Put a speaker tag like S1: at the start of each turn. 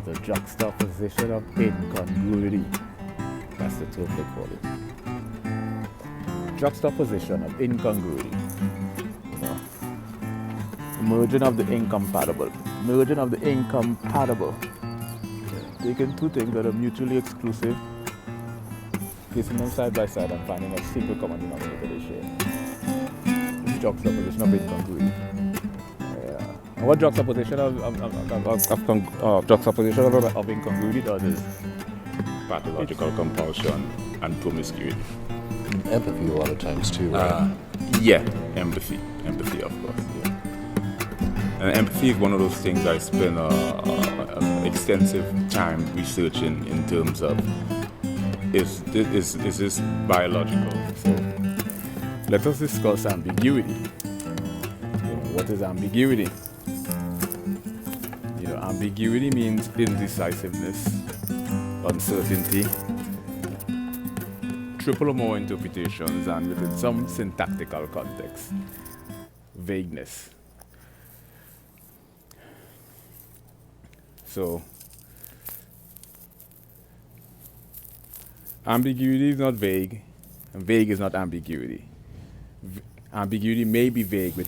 S1: the juxtaposition of incongruity. That's the term they call it. Juxtaposition of incongruity. You know, merging of the incompatible. Merging of the incompatible. Taking two things that are mutually exclusive, placing them side by side and finding a single common denominator they share. This is juxtaposition of incongruity. And what juxtaposition of incongruity does is
S2: pathological compulsion and promiscuity.
S3: Empathy a lot of times too, right?
S2: Yeah, empathy, of course. Yeah. And empathy is one of those things I spend extensive time researching in terms of is this biological?
S1: So let us discuss ambiguity. What is ambiguity? Ambiguity means indecisiveness, uncertainty, triple or more interpretations, and within some syntactical context, vagueness. So, ambiguity is not vague, and vague is not ambiguity. Ambiguity may be vague with